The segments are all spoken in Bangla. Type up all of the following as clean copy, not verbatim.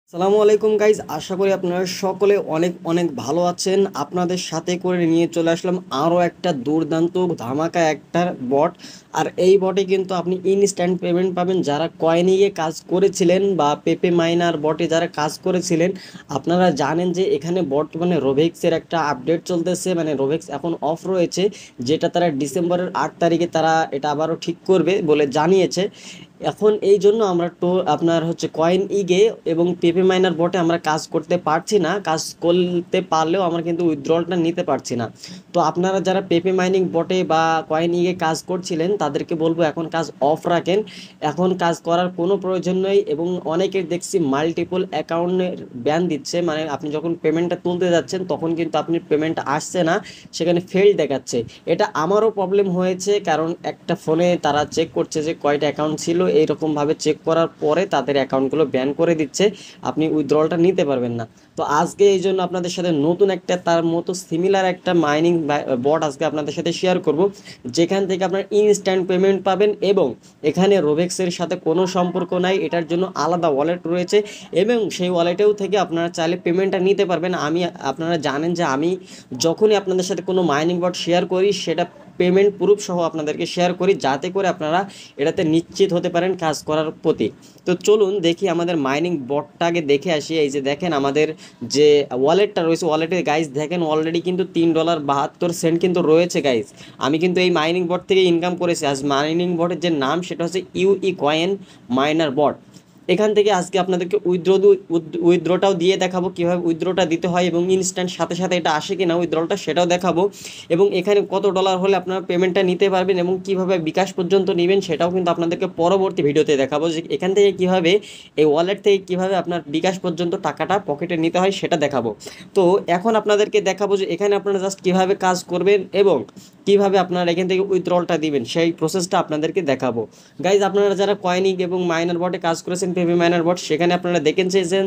আসসালামু আলাইকুম গাইজ, আশা করি আপনারা সকলে অনেক অনেক ভালো আছেন। আপনাদের সাথে করে নিয়ে চলে আসলাম আরও একটা দুর্দান্ত ধামাকা একটা বট। আর এই বটে কিন্তু আপনি ইনস্ট্যান্ট পেমেন্ট পাবেন। যারা কয়েনিয়ে কাজ করেছিলেন বা পেপে মাইনার বটে যারা কাজ করেছিলেন, আপনারা জানেন যে এখানে বর্তমানে রোভেক্সের একটা আপডেট চলতেছে, মানে রোভেক্স এখন অফ রয়েছে, যেটা তারা ডিসেম্বরের 8 তারিখে তারা এটা আবারও ঠিক করবে বলে জানিয়েছে। এখন এই জন্য আমরা আপনার হচ্ছে কয়েন ইগে এবং পেপে মাইনার বটে আমরা কাজ করতে পারছি না। কাজ করতে পারলেও আমরা কিন্তু উইথড্রলটা নিতে পারছি না। তো আপনারা যারা পেপে মাইনিং বটে বা কয়েন ইগে কাজ করছিলেন তাদেরকে বলবো এখন কাজ অফ রাখেন। এখন কাজ করার কোনো প্রয়োজন নেই। এবং অনেকের দেখছি মাল্টিপল অ্যাকাউন্টের ব্যান দিচ্ছে, মানে আপনি যখন পেমেন্টটা তুলতে যাচ্ছেন তখন কিন্তু আপনি পেমেন্ট আসছে না, সেখানে ফেল দেখাচ্ছে। এটা আমারও প্রবলেম হয়েছে, কারণ একটা ফোনে তারা চেক করছে যে কয়টা অ্যাকাউন্ট ছিল, এইরকমভাবে চেক করার পরে তাদের অ্যাকাউন্টগুলো ব্যান করে দিচ্ছে, আপনি উইথড্রলটা নিতে পারবেন না। তো আজকে এই জন্য আপনাদের সাথে নতুন একটা তার মতো সিমিলার একটা মাইনিং বট আজকে আপনাদের সাথে শেয়ার করব, যেখান থেকে আপনার ইনস্ট্যান্ট পেমেন্ট পাবেন। এবং এখানে রোভেক্সের সাথে কোনো সম্পর্ক নাই, এটার জন্য আলাদা ওয়ালেট রয়েছে এবং সেই ওয়ালেটেও থেকে আপনারা চাইলে পেমেন্টটা নিতে পারবেন। আপনারা জানেন যে আমি যখনই আপনাদের সাথে কোনো মাইনিং বট শেয়ার করি সেটা পেমেন্ট প্রুফ সহ আপনাদেরকে শেয়ার করি, যাতে করে আপনারা এটাতে নিশ্চিত হতে পারেন কাজ করার প্রতি। তো চলুন দেখি আমাদের মাইনিং বটটাকে দেখে আসি। এই যে দেখেন আমাদের যে ওয়ালেটটা রয়েছে, ওয়ালেটে গাইজ দেখেন অলরেডি কিন্তু $3.72 কিন্তু রয়েছে গাইজ। আমি কিন্তু এই মাইনিং বট থেকে ইনকাম করেছি। আজ মাইনিং বটের যে নাম সেটা হচ্ছে ইউই কয়েন মাইনার বট। এখান থেকে আজকে আপনাদেরকে উইথড্রটাও দিয়ে দেখাবো, কীভাবে উইথড্রটা দিতে হয় এবং ইনস্ট্যান্ট সাথে সাথে এটা আসে কিনা উইথড্রলটা সেটাও দেখাবো। এবং এখানে কত ডলার হলে আপনারা পেমেন্টটা নিতে পারবেন এবং কিভাবে বিকাশ পর্যন্ত নেবেন সেটাও কিন্তু আপনাদেরকে পরবর্তী ভিডিওতে দেখাবো, যে এখান থেকে কীভাবে এই ওয়ালেট থেকে কীভাবে আপনার বিকাশ পর্যন্ত টাকাটা পকেটে নিতে হয় সেটা দেখাবো। তো এখন আপনাদেরকে দেখাবো যে এখানে আপনারা জাস্ট কীভাবে কাজ করবেন এবং কীভাবে আপনারা এখান থেকে উইথড্রলটা দিবেন সেই প্রসেসটা আপনাদেরকে দেখাবো। গাইজ, আপনারা যারা কয়েনিক এবং মাইনার বটে কাজ করেছেন, পেপে মাইনার বট, সেখানে আপনারা দেখেছেন যে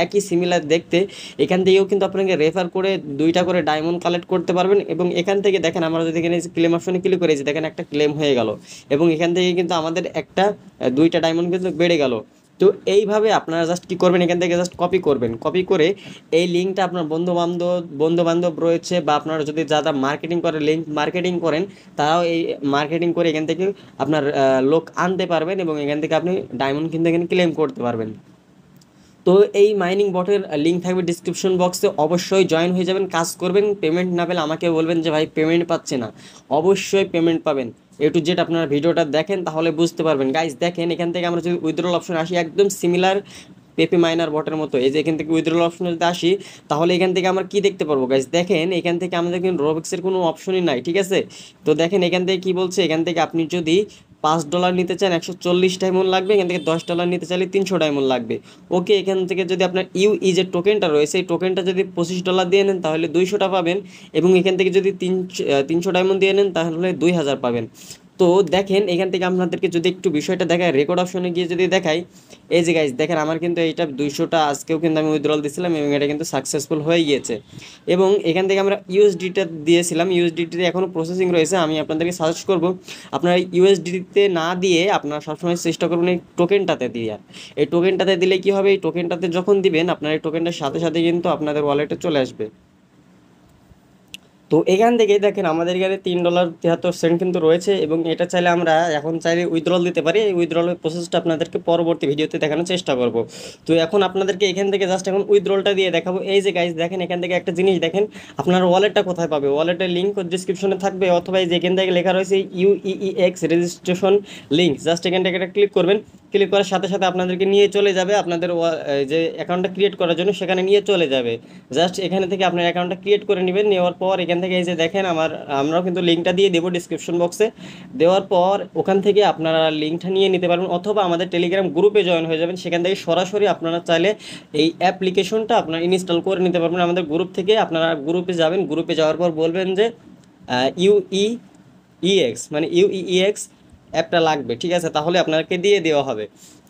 একই সিমিলার দেখতে। এখান থেকেও কিন্তু আপনাকে রেফার করে 2টা করে ডায়মন্ড কালেক্ট করতে পারবেন। এবং এখান থেকে দেখেন আমরা যদি এখানে ক্লেম অপশনে ক্লিক করেছি, দেখেন একটা ক্লেম হয়ে গেল এবং এখান থেকে কিন্তু আমাদের একটা 2টা ডায়মন্ড কিন্তু বেড়ে গেল। তো এইভাবে আপনারা জাস্ট কী করবেন, এখান থেকে জাস্ট কপি করবেন। কপি করে এই লিঙ্কটা আপনার বন্ধু বান্ধব রয়েছে বা আপনারা যদি যারা মার্কেটিং করে লিঙ্ক মার্কেটিং করেন, তারাও এই মার্কেটিং করে এখান থেকে আপনার লোক আনতে পারবেন এবং এখান থেকে আপনি ডায়মন্ড কিন্তু এখানে ক্লেম করতে পারবেন। তো এই মাইনিং বটের লিঙ্ক থাকবে ডিসক্রিপশন বক্সে, অবশ্যই জয়েন হয়ে যাবেন, কাজ করবেন। পেমেন্ট না পেলে আমাকে বলবেন যে ভাই পেমেন্ট পাচ্ছে না, অবশ্যই পেমেন্ট পাবেন। A to Z আপনারা ভিডিওটা দেখেন তাহলে বুঝতে পারবেন। গাইজ দেখেন এখান থেকে আমরা যদি উইথড্রল অপশন আসি, একদম সিমিলার পেপে মাইনার বটের মতো। এই যে এখান থেকে উইথড্রল অপশনে যদি আসি, তাহলে এখান থেকে আমরা কি দেখতে পারবো গাইজ, দেখেন এখান থেকে আমাদের কিন্তু রোবেক্সের কোনো অপশনই নাই, ঠিক আছে। তো দেখেন এখান থেকে কি বলছে, এখান থেকে আপনি যদি $5 নিতে চান 140 ডায়মন্ড লাগবে, এখান থেকে $10 নিতে চাইলে 300 ডায়মন্ড লাগবে। ওকে, এখান থেকে যদি আপনার ইউই যে টোকেনটা রয়েছে, এই টোকেনটা যদি $25 দিয়ে নেন তাহলে 200টা পাবেন। এবং এখান থেকে যদি 300 ডায়মন্ড দিয়ে নেন তাহলে 2000 পাবেন। তো দেখেন এখান থেকে আপনাদেরকে যদি একটু বিষয়টা দেখায়, রেকর্ড অপশনে গিয়ে যদি দেখাই, এই যে গাইজ দেখেন আমার কিন্তু এইটা 200টা আজকেও কিন্তু আমি উইথড্রল দিয়েছিলাম এবং এটা কিন্তু সাকসেসফুল হয়ে গিয়েছে। এবং এখান থেকে আমরা ইউএসডিটা দিয়েছিলাম, ইউএসডিটিতে এখনও প্রসেসিং রয়েছে। আমি আপনাদেরকে সাজেস্ট করবো আপনারা ইউএসডিতে না দিয়ে আপনারা সবসময় চেষ্টা করবেন এই টোকেনটাতে দিয়ে। এই টোকেনটাতে দিলে কি হবে, এই টোকেনটাতে যখন দিবেন আপনার এই টোকেনটার সাথে সাথে কিন্তু আপনাদের ওয়ালেটে চলে আসবে। তো এখান থেকেই দেখেন আমাদের এখানে $3.73 কিন্তু রয়েছে এবং এটা চাইলে আমরা এখন চাইলে উইথড্রল দিতে পারি। এই উইথড্রলের প্রসেসটা আপনাদেরকে পরবর্তী ভিডিওতে দেখানোর চেষ্টা করব। তো এখন আপনাদেরকে এখান থেকে জাস্ট এখন উইথড্রলটা দিয়ে দেখাবো। এই যে গাইজ দেখেন এখান থেকে একটা জিনিস দেখেন, আপনার ওয়ালেটটা কোথায় পাবে, ওয়ালেটের লিঙ্ক ডিসক্রিপশনে থাকবে, অথবা এই যে এখান থেকে লেখা রয়েছে ইউইএক্স রেজিস্ট্রেশন লিঙ্ক, জাস্ট এখান থেকে একটা ক্লিক করবেন। ক্লিক করার সাথে সাথে আপনাদেরকে নিয়ে চলে যাবে আপনাদের যে অ্যাকাউন্টটা ক্রিয়েট করার জন্য, সেখানে নিয়ে চলে যাবে। জাস্ট এখানে থেকে আপনার অ্যাকাউন্টটা ক্রিয়েট করে নেবেন। নেওয়ার পর এখান থেকে এই যে দেখেন আমরাও কিন্তু লিঙ্কটা দিয়ে দেবো ডিসক্রিপশন বক্সে। দেওয়ার পর ওখান থেকে আপনারা লিঙ্কটা নিয়ে নিতে পারবেন, অথবা আমাদের টেলিগ্রাম গ্রুপে জয়েন হয়ে যাবেন। সেখান থেকে সরাসরি আপনারা চাইলে এই অ্যাপ্লিকেশনটা আপনারা ইনস্টল করে নিতে পারবেন আমাদের গ্রুপ থেকে। আপনারা গ্রুপে যাবেন, গ্রুপে যাওয়ার পর বলবেন যে ইউইএক্স মানে ইউইএক্স অ্যাপটা লাগবে, ঠিক আছে, তাহলে আপনাকে দিয়ে দেওয়া হবে।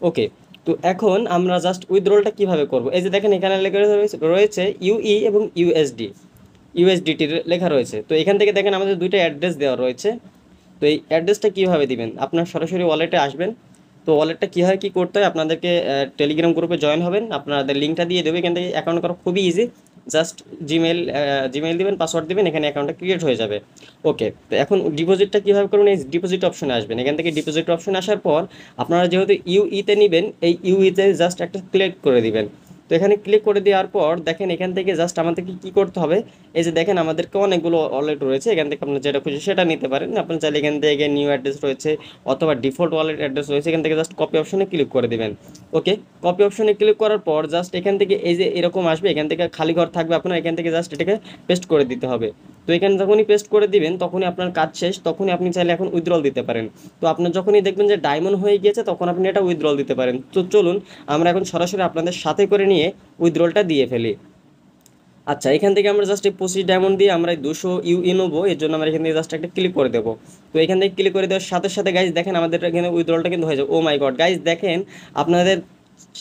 ওকে, তো এখন আমরা জাস্ট উইথড্রলটা কীভাবে করব, এই যে দেখেন এখানে লেখা রয়েছে ইউই এবং ইউএসডিটির লেখা রয়েছে। তো এখান থেকে দেখেন আমাদের 2টা অ্যাড্রেস দেওয়া রয়েছে। তো এই অ্যাড্রেসটা কীভাবে দিবেন, আপনার সরাসরি ওয়ালেটে আসবেন। তো ওয়ালেটটা কীভাবে কী করতে হয় আপনাদেরকে টেলিগ্রাম গ্রুপে জয়েন হবেন, আপনাদের লিঙ্কটা দিয়ে দেবে, এখান থেকে অ্যাকাউন্ট করা খুবই ইজি। জাস্ট জিমেল দিবেন, পাসওয়ার্ড দিবেন, এখানে অ্যাকাউন্টটা ক্রিয়েট হয়ে যাবে। ওকে, তো এখন ডিপোজিটটা কীভাবে করবেন, এই ডিপোজিট অপশনে আসবেন, এখান থেকে ডিপোজিট অপশনে আসার পর আপনারা যেহেতু ইউইতে নেবেন, এই ইউইতে জাস্ট একটা ক্লিক করে দিবেন। তো এখানে ক্লিক করে দেওয়ার পর দেখেন এখান থেকে জাস্ট আমাদেরকে কী করতে হবে, এই যে দেখেন আমাদেরকে অনেকগুলো ওয়ালেট রয়েছে, এখান থেকে আপনার যেটা খুশি সেটা নিতে পারেন। আপনার চাইলে এখান থেকে নিউ অ্যাড্রেস রয়েছে অথবা ডিফল্ট ওয়ালেট অ্যাড্রেস রয়েছে, এখান থেকে জাস্ট কপি অপশনে ক্লিক করে দেবেন। ওকে, কপি অপশনে ক্লিক করার পর জাস্ট এখান থেকে এই যে এরকম আসবে, এখান থেকে খালি ঘর থাকবে, আপনার এখান থেকে জাস্ট এটাকে পেস্ট করে দিতে হবে। তো এখানে যখনই পেস্ট করে দিবেন তখনই আপনার কাজ শেষ, তখনই আপনি চাইলে এখন উইথড্রল দিতে পারেন। তো আপনার যখনই দেখবেন যে ডায়মন্ড হয়ে গিয়েছে তখন আপনি এটা উইথড্রল দিতে পারেন। তো চলুন আমরা এখন সরাসরি আপনাদের সাথে করে নিয়ে উইথড্রলটা দিয়ে ফেলি। আচ্ছা, এখান থেকে আমরা জাস্ট এই 25 ডায়মন্ড দিয়ে আমরা 200 ইউই নেবো, এর জন্য আমরা এখান থেকে জাস্ট একটা ক্লিক করে দেবো। তো এখান থেকে ক্লিক করে দেওয়ার সাথে সাথে গাইজ দেখেন আমাদের এখানে উইথড্রলটা কিন্তু হয়ে যাবে। ও মাই গড গাইজ, দেখেন আপনাদের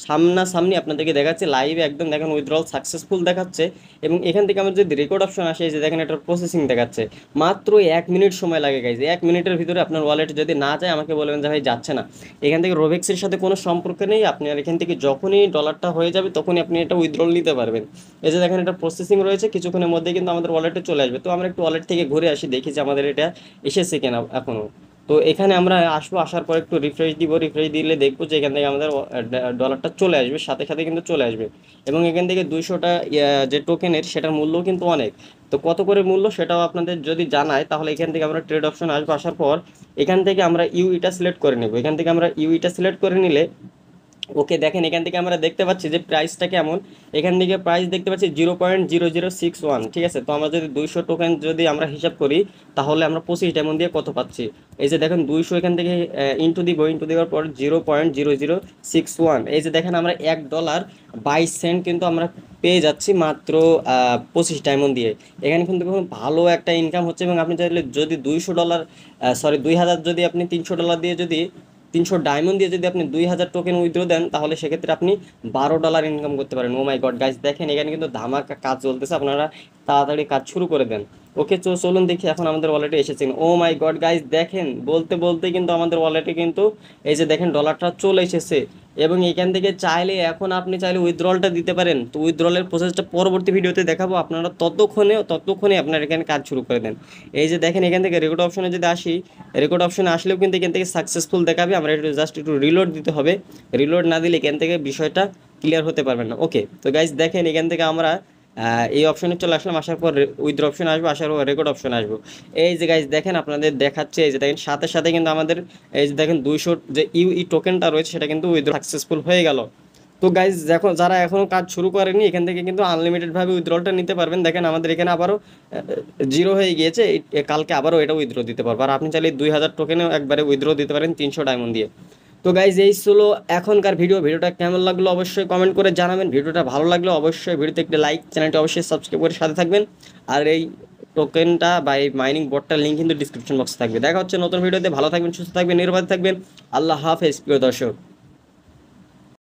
সামনাসামনি আপনাদেরকে দেখাচ্ছে লাইভে, একদম দেখেন উইথড্রল সাকসেসফুল দেখাচ্ছে। এবং এখান থেকে আমার যদি রেকর্ড অপশন আসে, যে দেখেন এটা প্রসেসিং দেখাচ্ছে, মাত্র 1 মিনিট সময় লাগে গাইজ। 1 মিনিটের ভিতরে আপনার ওয়ালেট যদি না যায় আমাকে বলবেন যে ভাই যাচ্ছে না। এখান থেকে রোবেক্সের সাথে কোনো সম্পর্ক নেই, আপনি আর এখান থেকে যখনই ডলারটা হয়ে যাবে তখনই আপনি এটা উইথড্রল নিতে পারবেন। এই যে দেখেন এটা প্রসেসিং রয়েছে, কিছুক্ষণের মধ্যে কিন্তু আমাদের ওয়ালেটে চলে আসবে। তো আমরা একটু ওয়ালেট থেকে ঘুরে আসি, দেখি যে আমাদের এটা এসেছে কিনা এখনও। তো এখানে আমরা আসবো, আসার পর একটু রিফ্রেশ দিব, রিফ্রেশ দিলে দেখবো যে এখান থেকে আমাদের ডলারটা চলে আসবে, সাথে সাথে কিন্তু চলে আসবে। এবং এখান থেকে 200টা যে টোকেনের সেটার মূল্য কিন্তু অনেক। তো কত করে মূল্য সেটাও আপনাদের যদি জানায়, তাহলে এখান থেকে আমরা ট্রেড অপশন আসবো, আসার পর এখান থেকে আমরা ইউইটা সিলেক্ট করে নেব। এখান থেকে আমরা ইউইটা সিলেক্ট করে নিলে ওকে, দেখেন এখান থেকে আমরা দেখতে পাচ্ছি যে প্রাইসটা কেমন। এখান থেকে প্রাইস দেখতে পাচ্ছি 0.0061, ঠিক আছে। তো আমরা যদি 200 টোকেন যদি আমরা হিসাব করি, তাহলে আমরা 25 ডায়মন্ড দিয়ে কত পাচ্ছি। এই যে দেখেন 200 এখান থেকে ইন্টু দিব, ইন্টু দেওয়ার পর 0.0061, এই যে দেখেন আমরা $1.22 কিন্তু আমরা পেয়ে যাচ্ছি মাত্র 25 ডায়মন্ড দিয়ে। এখানে কিন্তু খুব ভালো একটা ইনকাম হচ্ছে। এবং আপনি চাইলে যদি $200 সরি 2000, যদি আপনি $300 দিয়ে যদি 300 ডায়মন্ড দিয়ে যদি আপনি 2000 টোকেন উইথড্র দেন, তাহলে সেক্ষেত্রে আপনি $12 ইনকাম করতে পারেন। ও মাই গড গাইস, দেখেন এখানে কিন্তু ধামাকা কাজ চলতেছে, আপনারা তাড়াতাড়ি কাজ শুরু করে দেন। ওকে, চলুন দেখি এখন আমাদের ওয়ালেটে এসেছেন। ও মাই গড গাইস, দেখেন বলতে বলতে কিন্তু আমাদের ওয়ালেটে কিন্তু এই যে দেখেন ডলারটা চলে এসেছে। এবং এখান থেকে চাইলে এখন আপনি চাইলে উইথড্রলটা দিতে পারেন। তো উইথড্রলের প্রসেসটা পরবর্তী ভিডিওতে দেখাবো, আপনারা ততক্ষণে আপনার এখানে কাজ শুরু করে দেন। এই যে দেখেন এখান থেকে রেকর্ড অপশনে যদি আসি, রেকর্ড অপশনে আসলেও কিন্তু এখান থেকে সাকসেসফুল দেখাবে। আমরা একটু রিলোড দিতে হবে, রিলোড না দিলে এখান থেকে বিষয়টা ক্লিয়ার হতে পারবেন না। ওকে, তো গাইজ দেখেন এখান থেকে আমরা এই অপশনে চলে আসলাম, আসার পর উইথড্র অপশন আসবো, আসার পর রেকর্ড অপশন আসবো। এই যে গাইজ দেখেন আপনাদের দেখাচ্ছে, এই যে দেখেন সাথে সাথে কিন্তু আমাদের এই যে দেখেন 200 যে ইউই টোকেনটা রয়েছে সেটা কিন্তু উইথড্র সাকসেসফুল হয়ে গেল। তো গাইজ দেখো, যারা এখনও কাজ শুরু করেনি এখান থেকে কিন্তু আনলিমিটেডভাবে উইথড্রলটা নিতে পারবেন। দেখেন আমাদের এখানে আবারও 0 হয়ে গিয়েছে, কালকে আবারও এটা উইথড্র দিতে পারবো। আর আপনি চাইলে 2000 টোকেনেও একবারে উইথড্র দিতে পারেন 300 ডায়মন্ড দিয়ে। তো গাইজ এই ছিল এখনকার ভিডিওটা কেমন লাগলো অবশ্যই কমেন্ট করে জানাবেন। ভিডিওটা ভালো লাগলো অবশ্যই ভিডিওতে একটা লাইক, চ্যানেলটি অবশ্যই সাবস্ক্রাইব করে সাথে থাকবেন। আর এই টোকেনটা বা এই মাইনিং বটটার লিঙ্ক কিন্তু ডিসক্রিপশন বক্সে থাকবে। দেখা হচ্ছে নতুন ভিডিওতে। ভালো থাকবেন, সুস্থ থাকবেন, নিরাপদে থাকবেন। আল্লাহ হাফেজ প্রিয় দর্শক।